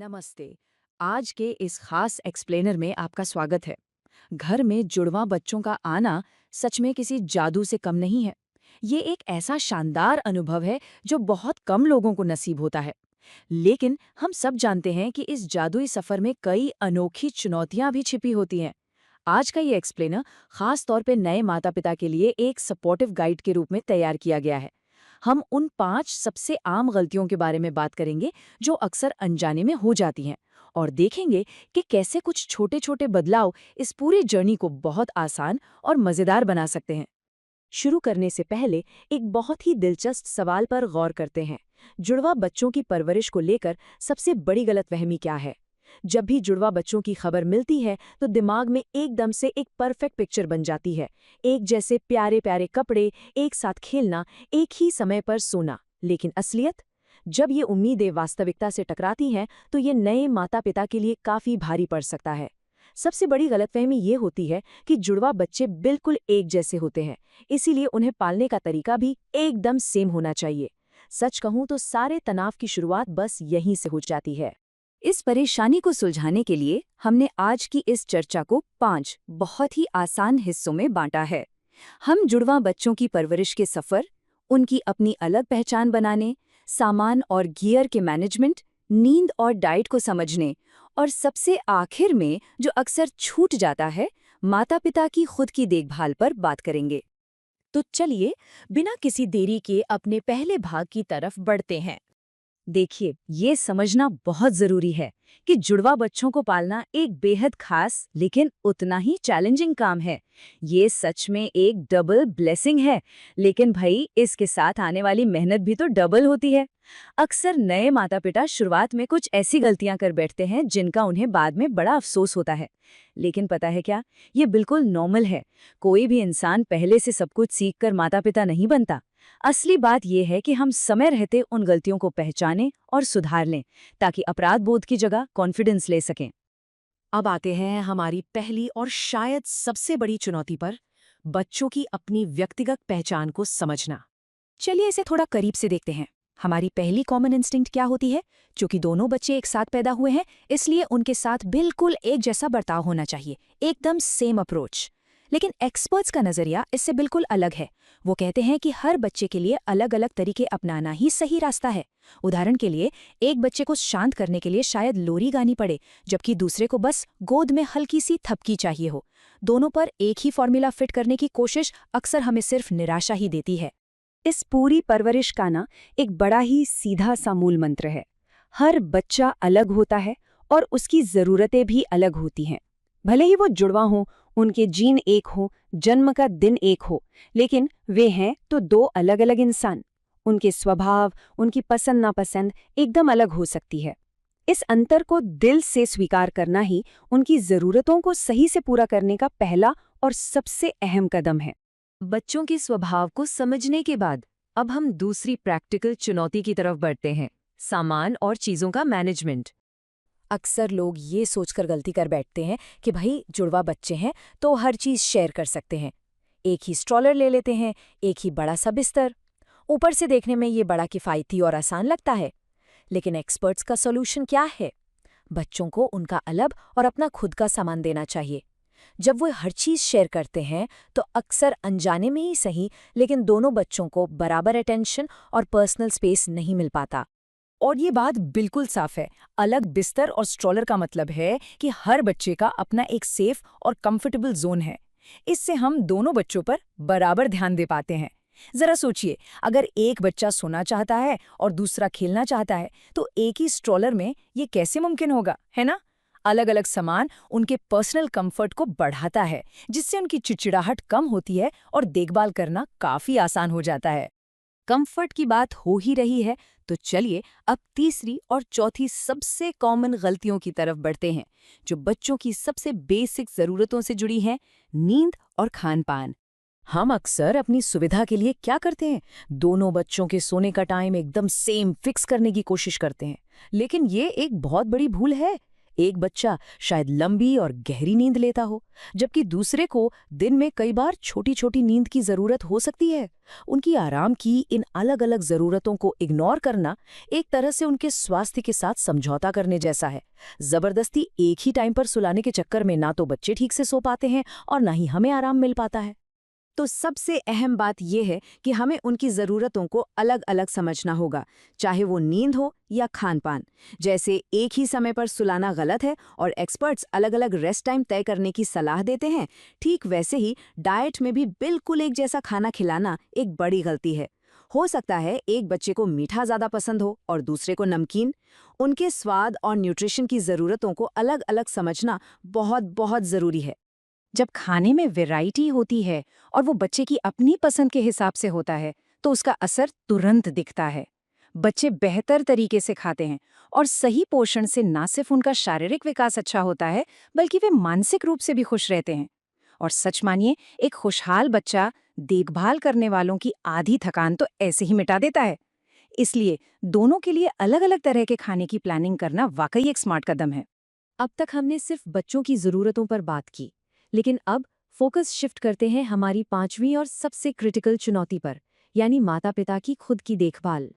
नमस्ते। आज के इस खास एक्सप्लेनर में आपका स्वागत है। घर में जुड़वा बच्चों का आना सच में किसी जादू से कम नहीं है। ये एक ऐसा शानदार अनुभव है जो बहुत कम लोगों को नसीब होता है। लेकिन हम सब जानते हैं कि इस जादुई सफर में कई अनोखी चुनौतियां भी छिपी होती हैं। आज का ये एक्सप्लेनर खास तौर पे नए माता-पिता के लिए एक सपोर्टिव गाइड के रूप में तैयार किया गया है। हम उन 5 सबसे आम गलतियों के बारे में बात करेंगे जो अक्सर अनजाने में हो जाती हैं और देखेंगे कि कैसे कुछ छोटे-छोटे बदलाव इस पूरी जर्नी को बहुत आसान और मजेदार बना सकते हैं। शुरू करने से पहले एक बहुत ही दिलचस्प सवाल पर गौर करते हैं। जुड़वा बच्चों की परवरिश को लेकर सबसे बड़ी गलतफहमी क्या है? जब भी जुड़वा बच्चों की खबर मिलती है तो दिमाग में एकदम से एक परफेक्ट पिक्चर बन जाती है। एक जैसे प्यारे प्यारे कपड़े, एक साथ खेलना, एक ही समय पर सोना। लेकिन असलियत? जब ये उम्मीदें वास्तविकता से टकराती हैं तो ये नए माता पिता के लिए काफी भारी पड़ सकता है। सबसे बड़ी गलतफहमी ये होती है कि जुड़वा बच्चे बिल्कुल एक जैसे होते हैं, इसीलिए उन्हें पालने का तरीका भी एकदम सेम होना चाहिए। सच कहूं तो सारे तनाव की शुरुआत बस यहीं से हो जाती है। इस परेशानी को सुलझाने के लिए हमने आज की इस चर्चा को 5 बहुत ही आसान हिस्सों में बांटा है। हम जुड़वा बच्चों की परवरिश के सफर, उनकी अपनी अलग पहचान बनाने, सामान और गियर के मैनेजमेंट, नींद और डाइट को समझने और सबसे आखिर में जो अक्सर छूट जाता है, माता-पिता की खुद की देखभाल पर बात करेंगे। तो चलिए, बिना किसी देरी के अपने पहले भाग की तरफ बढ़ते हैं। देखिए, ये समझना बहुत जरूरी है कि जुड़वा बच्चों को पालना एक बेहद खास लेकिन उतना ही चैलेंजिंग काम है। ये सच में एक डबल ब्लेसिंग है, लेकिन भाई इसके साथ आने वाली मेहनत भी तो डबल होती है। अक्सर नए माता-पिता शुरुआत में कुछ ऐसी गलतियां कर बैठते हैं जिनका उन्हें बाद में बड़ा अफसोस होता है। लेकिन पता है क्या? ये बिल्कुल नॉर्मल है। कोई भी इंसान पहले से सब कुछ सीखकर माता-पिता नहीं बनता। असली बात यह है कि हम समय रहते उन गलतियों को पहचानें और सुधार लें, ताकि अपराध बोध की जगह कॉन्फिडेंस ले सकें। अब आते हैं हमारी पहली और शायद सबसे बड़ी चुनौती पर, बच्चों की अपनी व्यक्तिगत पहचान को समझना। चलिए इसे थोड़ा करीब से देखते हैं। हमारी पहली कॉमन इंस्टिंक्ट क्या होती है? क्योंकि दोनों बच्चे एक साथ पैदा हुए हैं, इसलिए उनके साथ बिल्कुल एक जैसा बर्ताव होना चाहिए, एकदम सेम अप्रोच। लेकिन एक्सपर्ट्स का नजरिया इससे बिल्कुल अलग है। वो कहते हैं कि हर बच्चे के लिए अलग अलग तरीके अपनाना ही सही रास्ता है। उदाहरण के लिए, एक बच्चे को शांत करने के लिए शायद लोरी गानी पड़े, जबकि दूसरे को बस गोद में हल्की सी थपकी चाहिए हो। दोनों पर एक ही फॉर्मूला फिट करने की कोशिश अक्सर हमें सिर्फ निराशा ही देती है। इस पूरी परवरिश का ना एक बड़ा ही सीधा सा मूल मंत्र है। हर बच्चा अलग होता है और उसकी ज़रूरतें भी अलग होती हैं। भले ही वो जुड़वा हो, उनके जीन एक हो, जन्म का दिन एक हो, लेकिन वे हैं तो दो अलग अलग इंसान। उनके स्वभाव, उनकी पसंद नापसंद एकदम अलग हो सकती है। इस अंतर को दिल से स्वीकार करना ही उनकी ज़रूरतों को सही से पूरा करने का पहला और सबसे अहम कदम है। बच्चों के स्वभाव को समझने के बाद अब हम दूसरी प्रैक्टिकल चुनौती की तरफ बढ़ते हैं, सामान और चीज़ों का मैनेजमेंट। अक्सर लोग ये सोचकर गलती कर बैठते हैं कि भाई जुड़वा बच्चे हैं तो हर चीज़ शेयर कर सकते हैं। एक ही स्ट्रॉलर ले लेते हैं, एक ही बड़ा सा बिस्तर। ऊपर से देखने में ये बड़ा किफ़ायती और आसान लगता है, लेकिन एक्सपर्ट्स का सॉल्यूशन क्या है? बच्चों को उनका अलग और अपना खुद का सामान देना चाहिए। जब वो हर चीज़ शेयर करते हैं तो अक्सर अनजाने में ही सही, लेकिन दोनों बच्चों को बराबर अटेंशन और पर्सनल स्पेस नहीं मिल पाता। और ये बात बिल्कुल साफ है, अलग बिस्तर और स्ट्रॉलर का मतलब है कि हर बच्चे का अपना एक सेफ और कंफर्टेबल जोन है। इससे हम दोनों बच्चों पर बराबर ध्यान दे पाते हैं। जरा सोचिए, अगर एक बच्चा सोना चाहता है और दूसरा खेलना चाहता है, तो एक ही स्ट्रॉलर में ये कैसे मुमकिन होगा, है ना? अलग अलग सामान उनके पर्सनल कंफर्ट को बढ़ाता है, जिससे उनकी चिड़चिड़ाहट कम होती है और देखभाल करना काफी आसान हो जाता है। कंफर्ट की बात हो ही रही है, तो चलिए अब तीसरी और चौथी सबसे कॉमन गलतियों की तरफ बढ़ते हैं, जो बच्चों की सबसे बेसिक ज़रूरतों से जुड़ी हैं, नींद और खान-पान। हम अक्सर अपनी सुविधा के लिए क्या करते हैं? दोनों बच्चों के सोने का टाइम एकदम सेम फिक्स करने की कोशिश करते हैं, लेकिन ये एक बहुत बड़ी भूल है। एक बच्चा शायद लंबी और गहरी नींद लेता हो, जबकि दूसरे को दिन में कई बार छोटी छोटी नींद की जरूरत हो सकती है। उनकी आराम की इन अलग अलग जरूरतों को इग्नोर करना एक तरह से उनके स्वास्थ्य के साथ समझौता करने जैसा है। जबरदस्ती एक ही टाइम पर सुलाने के चक्कर में ना तो बच्चे ठीक से सो पाते हैं और ना ही हमें आराम मिल पाता है। तो सबसे अहम बात यह है कि हमें उनकी ज़रूरतों को अलग अलग समझना होगा, चाहे वो नींद हो या खान पान। जैसे एक ही समय पर सुलाना गलत है और एक्सपर्ट्स अलग अलग रेस्ट टाइम तय करने की सलाह देते हैं, ठीक वैसे ही डाइट में भी बिल्कुल एक जैसा खाना खिलाना एक बड़ी गलती है। हो सकता है एक बच्चे को मीठा ज़्यादा पसंद हो और दूसरे को नमकीन। उनके स्वाद और न्यूट्रिशन की ज़रूरतों को अलग अलग समझना बहुत बहुत ज़रूरी है। जब खाने में वैरायटी होती है और वो बच्चे की अपनी पसंद के हिसाब से होता है, तो उसका असर तुरंत दिखता है। बच्चे बेहतर तरीके से खाते हैं और सही पोषण से ना सिर्फ उनका शारीरिक विकास अच्छा होता है, बल्कि वे मानसिक रूप से भी खुश रहते हैं। और सच मानिए, एक खुशहाल बच्चा देखभाल करने वालों की आधी थकान तो ऐसे ही मिटा देता है। इसलिए दोनों के लिए अलग-अलग तरह के खाने की प्लानिंग करना वाकई एक स्मार्ट कदम है। अब तक हमने सिर्फ बच्चों की ज़रूरतों पर बात की, लेकिन अब फोकस शिफ्ट करते हैं हमारी पांचवी और सबसे क्रिटिकल चुनौती पर, यानी माता-पिता की खुद की देखभाल।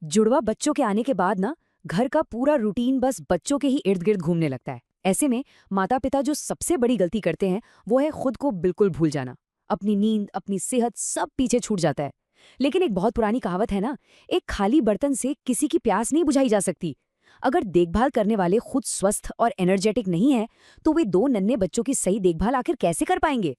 जुड़वा बच्चों के आने के बाद ना घर का पूरा रूटीन बस बच्चों के ही इर्द गिर्द घूमने लगता है। ऐसे में माता-पिता जो सबसे बड़ी गलती करते हैं वो है खुद को बिल्कुल भूल जाना। अपनी नींद, अपनी सेहत सब पीछे छूट जाता है। लेकिन एक बहुत पुरानी कहावत है ना, एक खाली बर्तन से किसी की प्यास नहीं बुझाई जा सकती। अगर देखभाल करने वाले खुद स्वस्थ और एनर्जेटिक नहीं है, तो वे दो नन्हे बच्चों की सही देखभाल आखिर कैसे कर पाएंगे?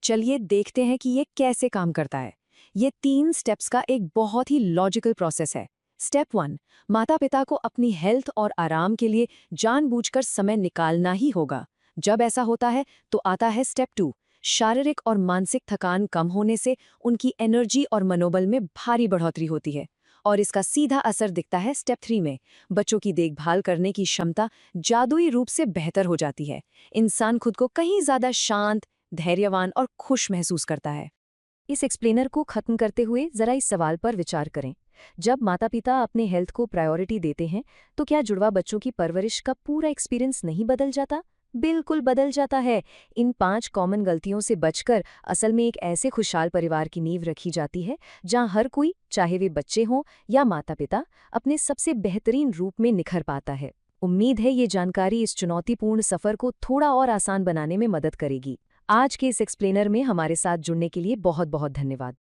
चलिए देखते हैं कि ये कैसे काम करता है। ये 3 स्टेप्स का एक बहुत ही लॉजिकल प्रोसेस है। स्टेप 1, माता-पिता को अपनी हेल्थ और आराम के लिए जानबूझकर समय निकालना ही होगा। जब ऐसा होता है, तो आता है स्टेप 2, शारीरिक और मानसिक थकान कम होने से उनकी एनर्जी और मनोबल में भारी बढ़ोतरी होती है। और इसका सीधा असर दिखता है स्टेप 3 में। बच्चों की देखभाल करने की क्षमता जादुई रूप से बेहतर हो जाती है। इंसान खुद को कहीं ज्यादा शांत, धैर्यवान और खुश महसूस करता है। इस एक्सप्लेनर को खत्म करते हुए जरा इस सवाल पर विचार करें। जब माता-पिता अपने हेल्थ को प्रायोरिटी देते हैं, तो क्या जुड़वा बच्चों की परवरिश का पूरा एक्सपीरियंस नहीं बदल जाता? बिल्कुल बदल जाता है। इन 5 कॉमन गलतियों से बचकर असल में एक ऐसे खुशहाल परिवार की नींव रखी जाती है, जहां हर कोई, चाहे वे बच्चे हों या माता-पिता, अपने सबसे बेहतरीन रूप में निखर पाता है। उम्मीद है ये जानकारी इस चुनौतीपूर्ण सफर को थोड़ा और आसान बनाने में मदद करेगी। आज के इस एक्सप्लेनर में हमारे साथ जुड़ने के लिए बहुत बहुत धन्यवाद।